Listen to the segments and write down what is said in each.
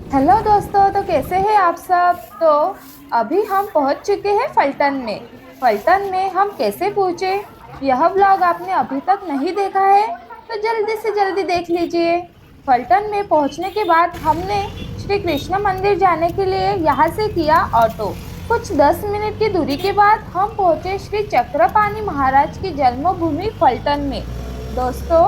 Hello दोस्तों, तो कैसे हैं आप सब। तो अभी हम पहुंच चुके हैं फल्टन में। फल्टन में हम कैसे पहुंचे, यह व्लॉग आपने अभी तक नहीं देखा है तो जल्दी से जल्दी देख लीजिए। फल्टन में पहुंचने के बाद हमने श्री कृष्ण मंदिर जाने के लिए यहाँ से किया ऑटो। कुछ 10 मिनट की दूरी के बाद हम पहुंचे श्री चक्रपाणि महाराज की जन्मभूमि फल्टन में। दोस्तों,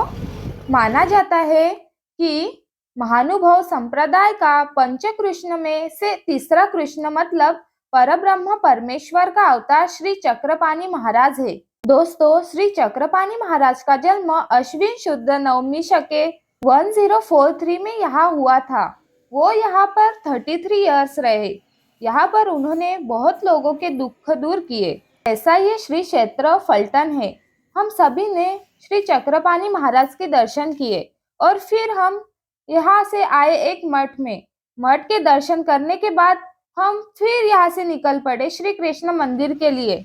माना जाता है कि महानुभाव संप्रदाय का पंच कृष्ण में से तीसरा कृष्ण मतलब परब्रह्म परमेश्वर का अवतार श्री चक्रपाणि महाराज है। दोस्तों, श्री चक्रपाणि महाराज का जन्म अश्विन शुद्ध नवमी शके 1043 में यहाँ हुआ था। वो यहाँ पर 33 इयर्स रहे। यहाँ पर उन्होंने बहुत लोगों के दुख दूर किए। ऐसा ये श्री क्षेत्र फल्टन है। हम सभी ने श्री चक्रपाणि महाराज के दर्शन किए और फिर हम यहाँ से आए एक मठ में। मठ के दर्शन करने के बाद हम फिर यहाँ से निकल पड़े श्री कृष्ण मंदिर के लिए।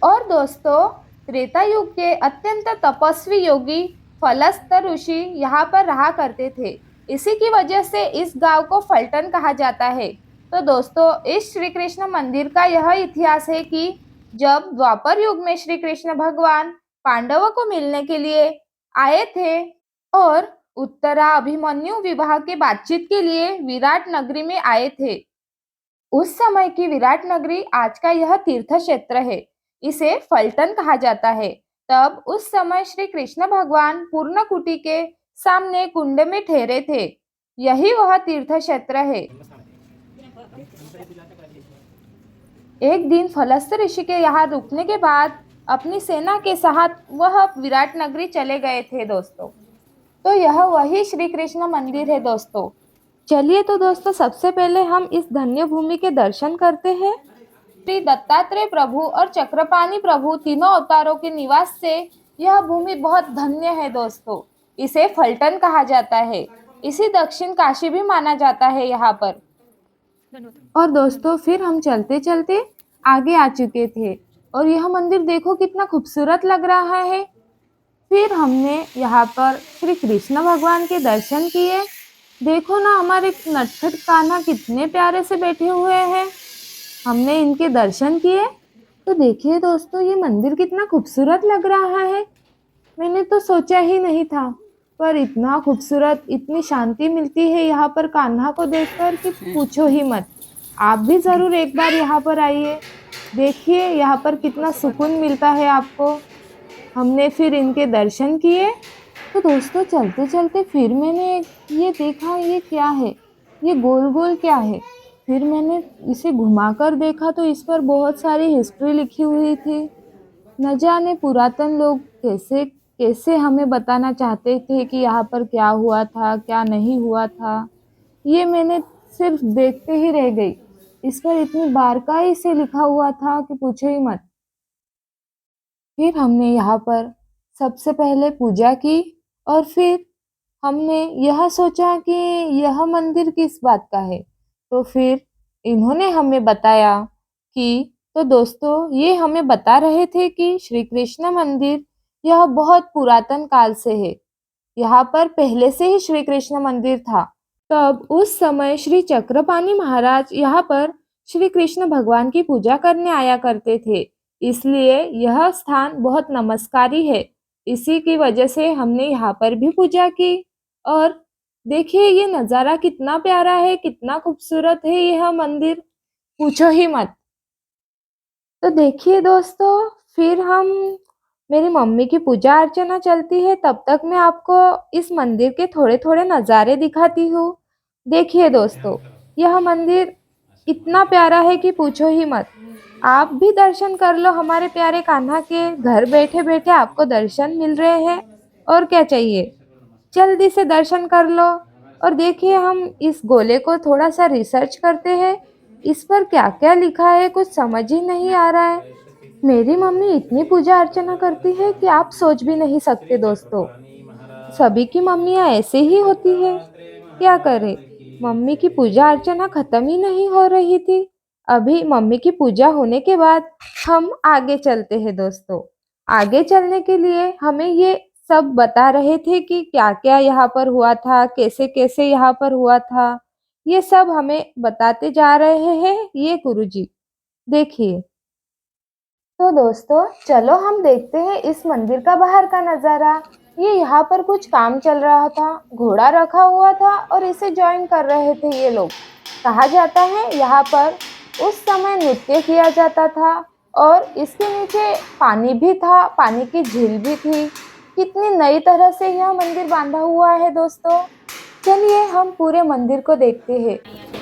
और दोस्तों, त्रेता युग के अत्यंत तपस्वी योगी फलस्त ऋषि यहाँ पर रहा करते थे। इसी की वजह से इस गांव को फल्टन कहा जाता है। तो दोस्तों, इस श्री कृष्ण मंदिर का यह इतिहास है कि जब द्वापर युग में श्री कृष्ण भगवान पांडवों को मिलने के लिए आए थे और उत्तरा अभिमन्यु विवाह के बातचीत के लिए विराट नगरी में आए थे। उस समय की विराट नगरी आज का यह तीर्थ क्षेत्र है। इसे फल्टन कहा जाता है। तब उस समय श्री कृष्ण भगवान पूर्णकुटी के सामने कुंड में ठहरे थे। यही वह तीर्थ क्षेत्र है। एक दिन फलस्त ऋषि के यहाँ रुकने के बाद अपनी सेना के साथ वह विराट नगरी चले गए थे दोस्तों। तो यह वही श्री कृष्ण मंदिर है दोस्तों। चलिए तो दोस्तों, सबसे पहले हम इस धन्य भूमि के दर्शन करते हैं। श्री दत्तात्रेय प्रभु और चक्रपाणि प्रभु तीनों अवतारों के निवास से यह भूमि बहुत धन्य है दोस्तों। इसे फल्टन कहा जाता है। इसी दक्षिण काशी भी माना जाता है यहाँ पर। और दोस्तों, फिर हम चलते चलते आगे आ चुके थे और यह मंदिर देखो कितना खूबसूरत लग रहा है। फिर हमने यहाँ पर श्री कृष्ण भगवान के दर्शन किए। देखो ना, हमारे नटखट कान्हा कितने प्यारे से बैठे हुए हैं। हमने इनके दर्शन किए। तो देखिए दोस्तों, ये मंदिर कितना खूबसूरत लग रहा है। मैंने तो सोचा ही नहीं था, पर इतना खूबसूरत, इतनी शांति मिलती है यहाँ पर कान्हा को देखकर कि पूछो ही मत। आप भी ज़रूर एक बार यहाँ पर आइए। देखिए यहाँ पर कितना सुकून मिलता है आपको। हमने फिर इनके दर्शन किए। तो दोस्तों, चलते चलते फिर मैंने ये देखा, ये क्या है, ये गोल गोल क्या है। फिर मैंने इसे घुमाकर देखा तो इस पर बहुत सारी हिस्ट्री लिखी हुई थी। न जाने पुरातन लोग कैसे कैसे हमें बताना चाहते थे कि यहाँ पर क्या हुआ था, क्या नहीं हुआ था। ये मैंने सिर्फ देखते ही रह गई। इस पर इतनी बारीकाई से लिखा हुआ था कि पूछो ही मत। फिर हमने यहाँ पर सबसे पहले पूजा की और फिर हमने यह सोचा कि यह मंदिर किस बात का है। तो फिर इन्होंने हमें बताया कि, तो दोस्तों, ये हमें बता रहे थे कि श्री कृष्ण मंदिर यह बहुत पुरातन काल से है। यहाँ पर पहले से ही श्री कृष्ण मंदिर था। तब उस समय श्री चक्रपाणि महाराज यहाँ पर श्री कृष्ण भगवान की पूजा करने आया करते थे। इसलिए यह स्थान बहुत नमस्कारी है। इसी की वजह से हमने यहाँ पर भी पूजा की। और देखिए ये नज़ारा कितना प्यारा है, कितना खूबसूरत है यह मंदिर, पूछो ही मत। तो देखिए दोस्तों, फिर हम मेरी मम्मी की पूजा अर्चना चलती है, तब तक मैं आपको इस मंदिर के थोड़े थोड़े नज़ारे दिखाती हूँ। देखिए दोस्तों, यह मंदिर इतना प्यारा है कि पूछो ही मत। आप भी दर्शन कर लो हमारे प्यारे कान्हा के। घर बैठे बैठे आपको दर्शन मिल रहे हैं, और क्या चाहिए। जल्दी से दर्शन कर लो। और देखिए, हम इस गोले को थोड़ा सा रिसर्च करते हैं। इस पर क्या क्या लिखा है कुछ समझ ही नहीं आ रहा है। मेरी मम्मी इतनी पूजा अर्चना करती है कि आप सोच भी नहीं सकते दोस्तों। सभी की मम्मियाँ ऐसे ही होती है। क्या करें, मम्मी की पूजा अर्चना खत्म ही नहीं हो रही थी। अभी मम्मी की पूजा होने के बाद हम आगे चलते हैं दोस्तों। आगे चलने के लिए हमें ये सब बता रहे थे कि क्या क्या यहाँ पर हुआ था, कैसे कैसे यहाँ पर हुआ था। ये सब हमें बताते जा रहे हैं ये गुरुजी। देखिए। तो दोस्तों चलो हम देखते हैं इस मंदिर का बाहर का नज़ारा। ये यहाँ पर कुछ काम चल रहा था, घोड़ा रखा हुआ था और इसे ज्वाइन कर रहे थे ये लोग। कहा जाता है यहाँ पर उस समय नृत्य किया जाता था और इसके नीचे पानी भी था, पानी की झील भी थी। कितनी नई तरह से यह मंदिर बांधा हुआ है दोस्तों। चलिए हम पूरे मंदिर को देखते हैं।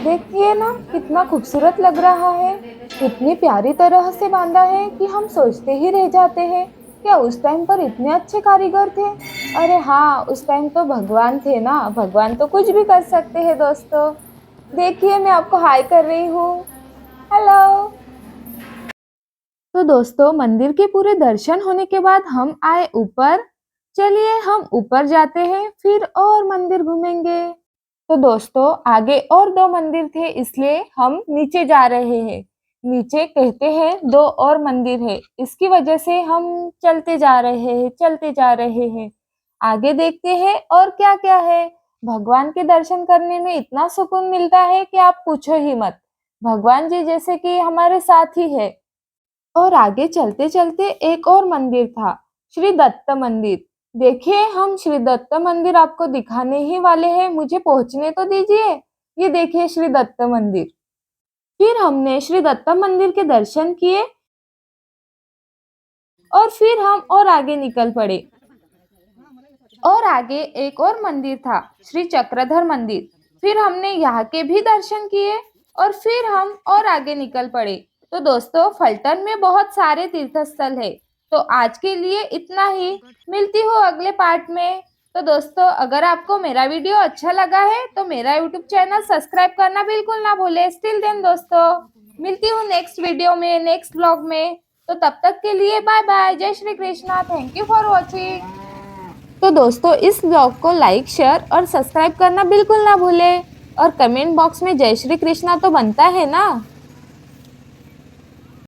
देखिए ना कितना खूबसूरत लग रहा है, इतनी प्यारी तरह से बांधा है कि हम सोचते ही रह जाते हैं क्या उस टाइम पर इतने अच्छे कारीगर थे। अरे हाँ, उस टाइम तो भगवान थे ना, भगवान तो कुछ भी कर सकते हैं दोस्तों। देखिए मैं आपको हाय कर रही हूँ। हेलो। तो दोस्तों मंदिर के पूरे दर्शन होने के बाद हम आए ऊपर। चलिए हम ऊपर जाते हैं, फिर और मंदिर घूमेंगे। तो दोस्तों आगे और दो मंदिर थे इसलिए हम नीचे जा रहे हैं। नीचे कहते हैं दो और मंदिर है, इसकी वजह से हम चलते जा रहे हैं। आगे देखते हैं और क्या क्या है। भगवान के दर्शन करने में इतना सुकून मिलता है कि आप पूछो ही मत। भगवान जी जैसे कि हमारे साथ ही है। और आगे चलते चलते एक और मंदिर था, श्री दत्त मंदिर। देखिए हम श्री दत्त मंदिर आपको दिखाने ही वाले हैं, मुझे पहुंचने तो दीजिए। ये देखिए श्री दत्त मंदिर। फिर हमने श्री दत्त मंदिर के दर्शन किए और फिर हम और आगे निकल पड़े। और आगे एक और मंदिर था, श्री चक्रधर मंदिर। फिर हमने यहाँ के भी दर्शन किए और फिर हम और आगे निकल पड़े। तो दोस्तों फलटन में बहुत सारे तीर्थ स्थल है। तो आज के लिए इतना ही, मिलती हूँ अगले पार्ट में। तो दोस्तों अगर आपको मेरा वीडियो अच्छा लगा है तो मेरा यूट्यूब चैनल सब्सक्राइब करना बिल्कुल ना भूले। स्टिल देन दोस्तों मिलती हूँ नेक्स्ट वीडियो में, नेक्स्ट ब्लॉग में। तो तब तक के लिए बाय बाय, जय Shri Krishna, thank you for watching. तो दोस्तों इस ब्लॉग को लाइक शेयर और सब्सक्राइब करना बिल्कुल ना भूलें। और कमेंट बॉक्स में जय श्री कृष्णा तो बनता है ना।